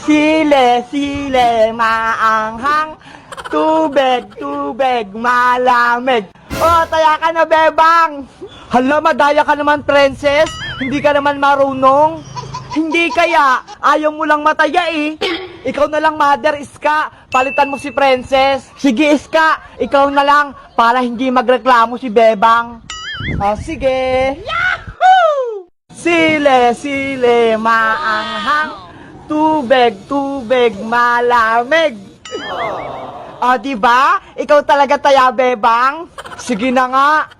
Sile, sile, maanghang. Tubig, tubig, malamig. Oh, taya ka na, bebang. Hala, madaya ka naman, princess. Hindi ka naman marunong. Hindi kaya, ayaw mo lang mataya eh. Ikaw na lang, mother, Iska. Palitan mo si princess. Sige, Iska, ikaw na lang para hindi magreklamo si bebang. Oh, sige. Yahoo! Sile, sile, maanghang. Tubig, tubig, malamig. O, diba? Ikaw talaga taya, bebang. Sige na nga.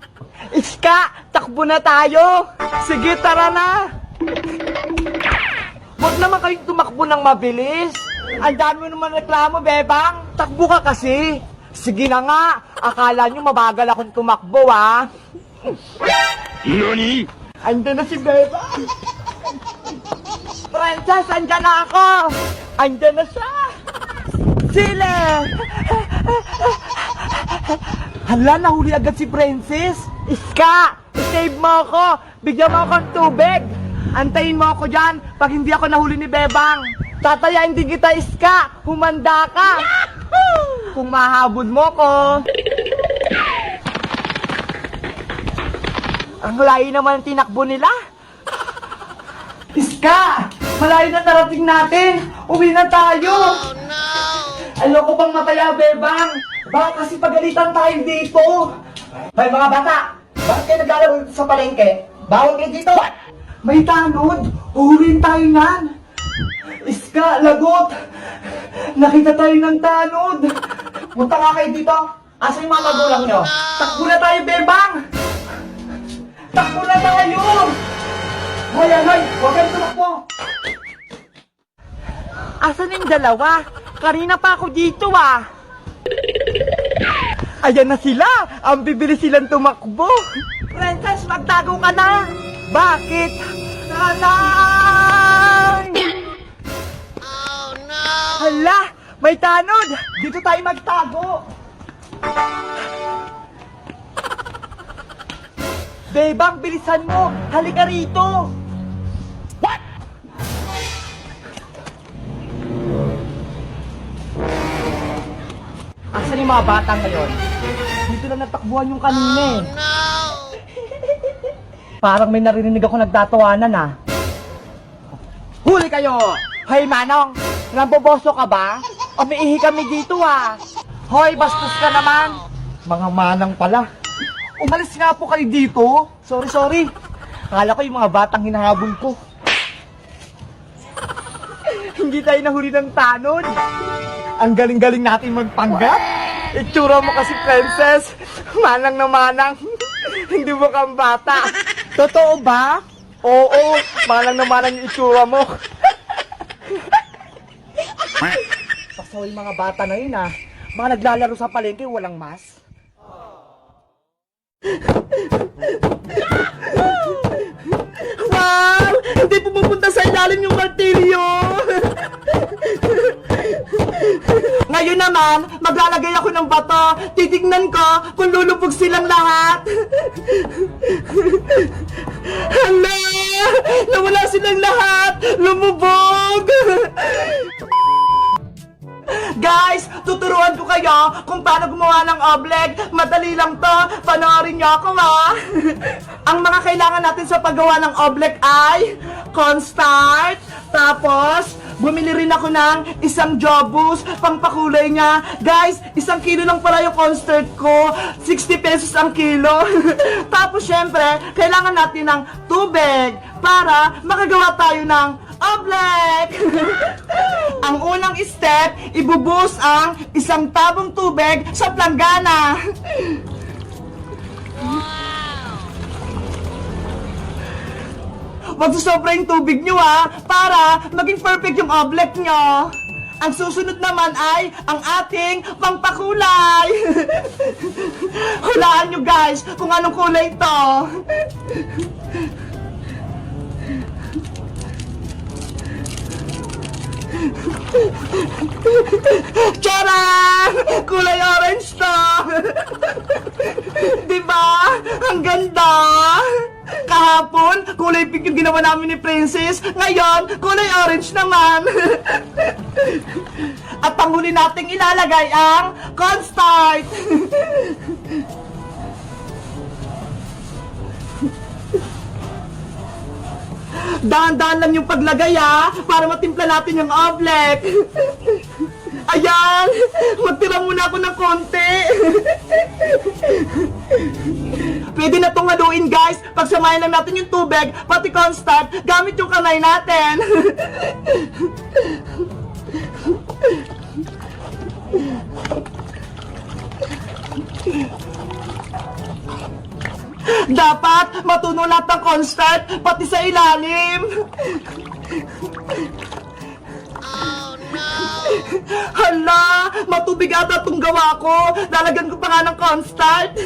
Iska, takbo na tayo. Sige, tara na. Huwag naman kayong tumakbo ng mabilis. Ang dami mo naman reklamo, bebang. Takbo ka kasi. Sige na nga. Akala nyo mabagal akong tumakbo, ha? NANI?! Andun na si bebang. Princess, andyan na ako. Andyan na siya. Sile! Hala, nahuli agad si princess. Iska, save mo ako. Bigyan mo akong tubig. Antayin mo ako dyan pag hindi ako nahuli ni bebang. Tatayain din kita, Iska. Humanda ka. Yahoo! Kung mahabol mo ko. Ang layo naman ang tinakbo nila. Iska! Malayo na narating natin! Uwi na tayo! Oh, no! Ayoko pang mataya, bebang! Baka kasi pagalitan tayo dito! May mga bata! Bakit kayo naglalaro dito sa palengke? Bawal kayo dito! May tanod! Uhulihin tayo nan! Iska, lagot! Nakita tayo ng tanod! Punta nga kayo dito! Asa yung mga magulang nyo? Takbo na tayo, bebang! Takbo na tayo! Hoy, hoy! Huwag kayong tumakbo! Asan yung dalawa? Kanina pa ako dito, ah! Ayan na sila! Ang bibilis silang tumakbo! Princess, magtago ka na! Bakit? Nanay! Oh, no! Hala! May tanod! Dito tayo magtago! Bebang, bilisan mo! Halika rito! What? Asan yung mga batang ngayon? Dito lang natakbuhan yung kanina eh. Oh, no! Parang may narinig ako nagtatawanan ah. Huli kayo! Hoy Manong! Namboboso ka ba? Umiihi kami dito ah! Hoy, bastos ka naman! Mga manang pala! Umalis nga po kayo dito! Sorry! Akala ko yung mga batang hinahabol ko. Hindi tayo nahuli ng tanod! Ang galing-galing natin magpanggap! Itsura mo kasi, princess! Manang na manang! Hindi mo kang bata! Totoo ba? Oo! Manang na manang yung itsura mo! Paso yung mga bata na yun ah! Mga naglalaro sa palengke, walang mas. Wow! Hindi pumupunta sa ilalim yung martilyo! Ngayon naman, maglalagay ako ng bato. Titignan ko kung lulubog silang lahat. Hala! Nawala silang lahat! Lumubog! Guys, tuturuan ko kayo kung paano gumawa ng oblek. Madali lang to. Panoorin niyo ako ha. Ang mga kailangan natin sa paggawa ng oblek ay cornstarch. Tapos, bumili rin ako ng isang jobus pangpakulay niya. Guys, 1 kilo lang pala yung cornstarch ko. 60 pesos ang kilo. Tapos, syempre, kailangan natin ng tubig para makagawa tayo ng oblek! Ang unang step, ibubuhos ang 1 tabong tubig sa planggana. Wag susobra yung tubig nyo ha, para maging perfect yung oblek nyo. Ang susunod naman ay ang ating pangpakulay. Hulaan nyo guys kung anong kulay ito. Charan! Kulay orange to! Diba? Ang ganda! Kahapon, kulay pink yung ginawa namin ni Princess. Ngayon, kulay orange naman. At panghuli nating ilalagay ang cornstarch. Dahan-dahan lang yung paglagay para matimpla natin yung oblek. Ayan, magtira muna ako ng konti. Pwede na itong haluin guys. Pagsamahin lang natin yung tubig, pati cornstarch, gamit yung kamay natin. Dapat matunaw lahat ng cornstarch, pati sa ilalim. Oh no! Hala! Matubig ata itong gawa ko. Lalagyan ko pa nga ng cornstarch.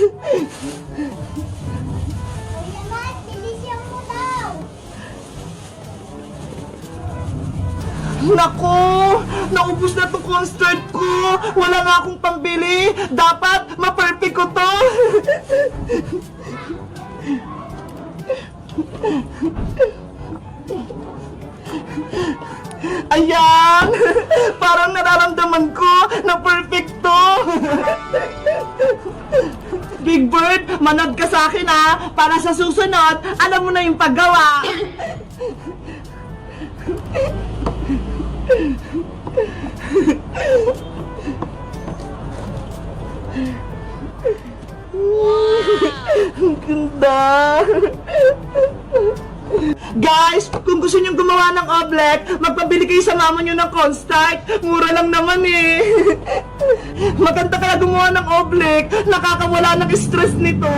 Naku! Naubos na itong cornstarch ko! Wala nga akong pambili! Dapat ma-perfect ko to! Ayan! Parang nararamdaman ko na perfect to! Big Bird, manood ka sa akin para sa susunod, alam mo na yung paggawa! Ang ganda! Guys, kung gusto nyo gumawa ng oblek, magpabili kayo sa mama nyo ng cornstarch. Mura lang naman Maganda kaya gumawa ng oblek. Nakakawala ng stress nito.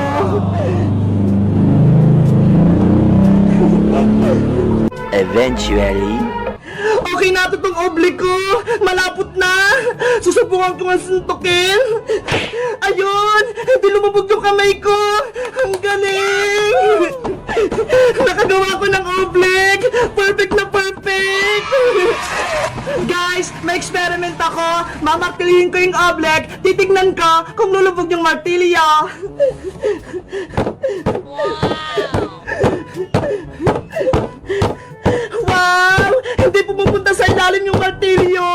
Eventually. Okay na ito tong oblek ko. Malapot na. Susubukan ko nga suntukin. Ayun! Hindi lumubog yung kamay ko. Ang galing! Nakagawa ko ng oblek. Perfect na perfect. Guys, may experiment ako. Mamartilihin ko yung oblek. Titignan ko kung lulubog yung martilyo. Wow! Hindi pumupunta sa ilalim yung martilyo!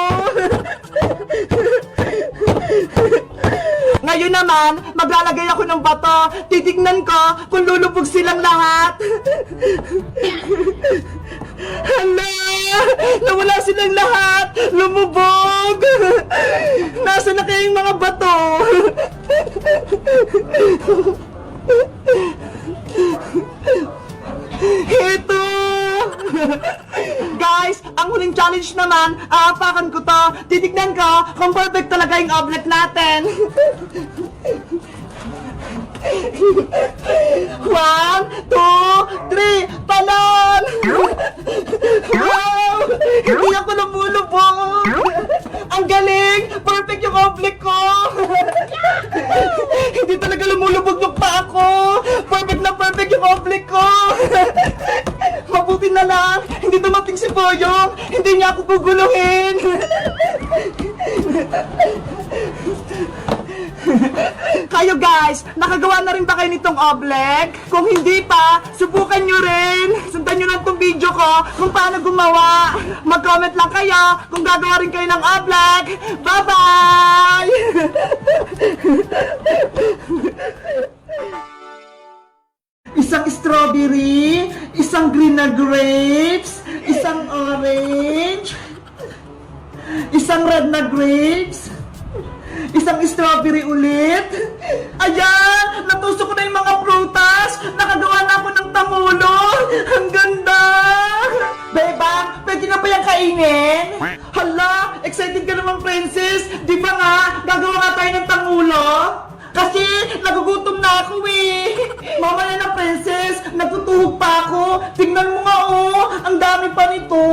Ngayon naman, maglalagay ako ng bato. Titignan ko kung lulubog silang lahat. Hala! Nawala silang lahat! Lumubog! Nasaan na kaya yung mga bato? Ito! Guys, ang huling challenge naman, aapakan ko to. Titignan ko kung perfect talaga yung oblek natin. 1, 2, 3, talon! Wow! Hindi ako lumulubog! Ang galing! Perfect yung oblek ko! Hindi talaga lumulubog yung paa ko! Perfect na perfect yung oblek ko! Mabuti na lang! Hindi dumating si Boyong! Hindi niya ako guguluhin! Kayo guys, nakagawa na rin ba kayo nitong oblek? Kung hindi pa, subukan nyo rin! Sundan nyo lang tong video ko kung paano gumawa! Mag-comment lang kayo kung gagawa rin kayo ng oblek! Bye-bye! Isang strawberry, isang green na grapes, isang orange, isang red na grapes, isang strawberry ulit. Ayan! Natusok ko na yung mga prutas! Nakagawa na ako ng tamulo! Ang ganda! Bebang, pwede na ba yung kainin? Hala! Excited ka naman, princess! Di ba nga, gagawa nga tayo ng tangulo? Kasi nagugutom na ako Mamaya na, princess! Nagtutuhog pa ako! Tingnan mo nga ang dami pa nito!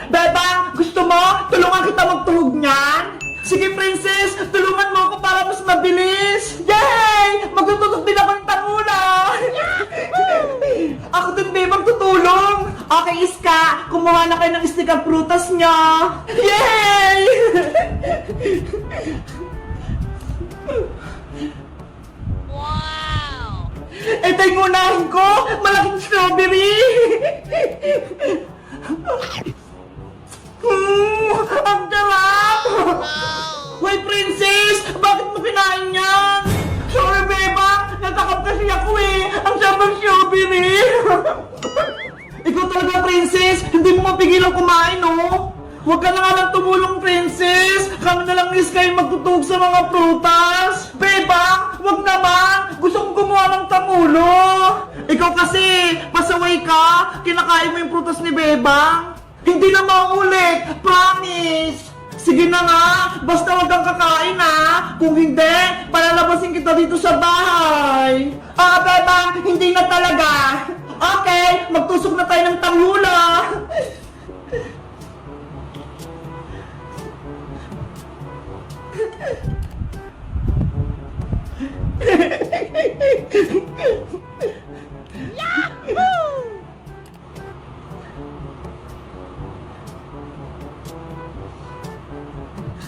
Bebang, gusto mo? Tulungan kita magtuhog niyan? Sige, princess! Tulungan mo ako para mas mabilis! Yay! Magtututok din ako ng tangula! Ako din, babe, magtutulong! Okay, Iska! Kumuha na kayo ng stick ang prutas niya! Yay! Wow! Ito yung unahin ko! Malaking strawberry! Ang sarap! Abay, princess! Bakit mo kinain yan? Sorry, beba! Natakap kasi ako eh! Ang sabang strawberry! Ikaw talaga, princess! Hindi mo mapigilan kumain, no? Huwag ka na nga lang tumulong, princess! Kami na lang ni Sky magtutug sa mga prutas! Beba! Huwag naman! Gusto kong gumawa ng tamulo! Ikaw kasi, pasaway ka! Kinakain mo yung prutas ni Bebang! Hindi na maulit! Promise! Sige na nga! Basta huwag kang kakain ha! Kung hindi, palalabasin kita dito sa bahay! Bebang! Hindi na talaga! Okay! Magtusok na tayo ng tanghula!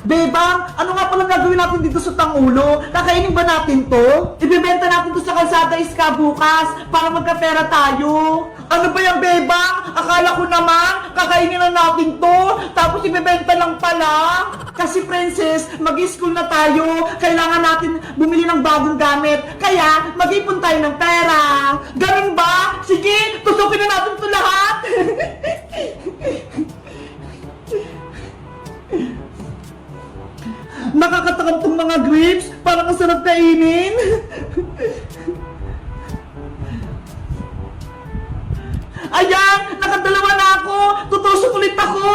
Bebang, ano nga palang gagawin natin dito sa Tangulo? Kakainin ba natin to? Ibebenta natin to sa Kalsada Iska bukas para magkapera tayo. Ano ba yan, Bebang? Akala ko naman, kakainin na natin to, tapos ibebenta lang pala. Kasi, princess, mag-school na tayo. Kailangan natin bumili ng bagong gamit. Kaya, mag-ipon tayo ng pera. Ganun ba? Sige, tusukin na natin to lahat. Nakakatakam tong mga grapes, parang ang sarap kainin. Ayan, nakadalawa na ako. Tutusok ulit ako.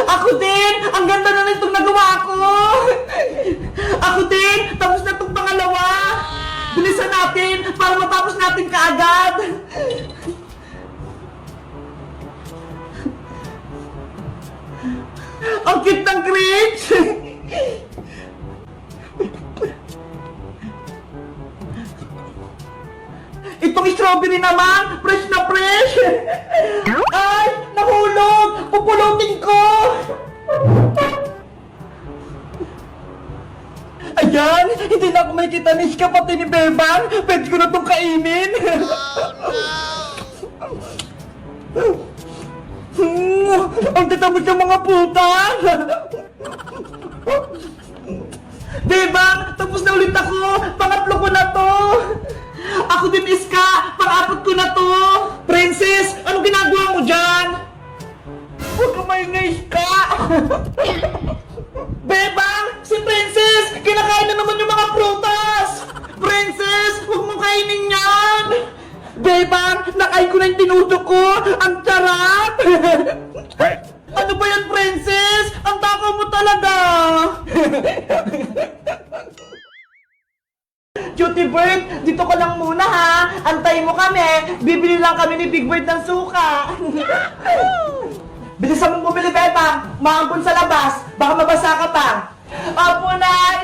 Ako din, ang ganda na nitong nagawa ko. Ako din, tapos na itong pangalawa. Bilisan natin para matapos natin kaagad. Ang cute ng grapes! Itong strawberry naman, fresh na fresh! Ay! Nahulog! Pupulutin ko! Ayan! Hindi na ako may kita ni Shka pati ni Bebang! Pwede ko na itong kainin! Ang tatamot ng mga puta! Bebang, tapos na ulit ako! Pangatlo ko na to! Ako din, Iska! Pang-apat ko na to! Princess, anong ginagawa mo dyan? Huwag ka maingay, Iska! Bebang, si Princess! Kinakain na naman yung mga prutas! Princess, huwag mo kainin yan! Bebang, nakain ko na yung tinudok ko! Ang sarap! Ano ba yan, princess? Ang takaw mo talaga! Cutie Bird, dito ka lang muna ha! Antayin mo kami! Bibili lang kami ni Big Bird ng suka! Bilisan mong bumili, Bebang! Maampun sa labas! Baka mabasa ka pa! Opo, Nay!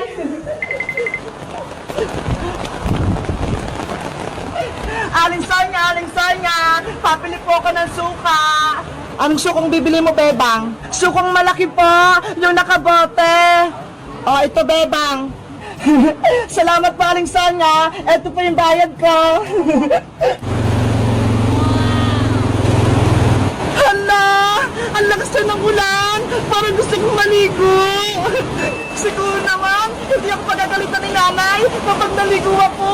Aling Sonya! Papili po ako ng suka! Anong sukong bibili mo, Bebang? Sukong malaki po! Yung nakabote! Oh, ito, Bebang! Salamat po, Aling Sonya! Ito po yung bayad ko! Hala! Ang lakas na ng ulan! Parang gusto kong maligo! Siguro naman, hindi ako pagagalitan ni nanay kapag naligo ako!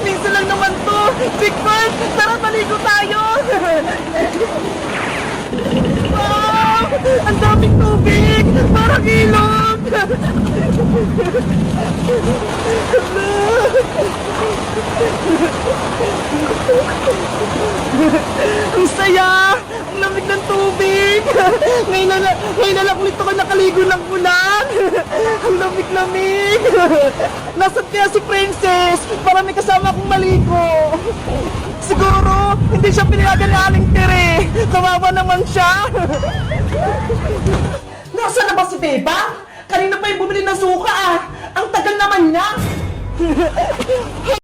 Minsan lang naman to! Big Bird, tara maligo tayo! Wow! Ang daming tubig! Parang ilog! Ang saya! Ang lamig ng tubig! Ngayon na lang ulit ako nakaligo ng ulan! Ang lamig-lamig! Nasaan kaya si Princess? Para may kasama akong maligo! Siguro, hindi siya pinayagan ni Aling Tere! Kawawa naman siya! Nasaan na ba si Beba? Kanina pa yung bumili ng suka ah! Ang tagal naman niya!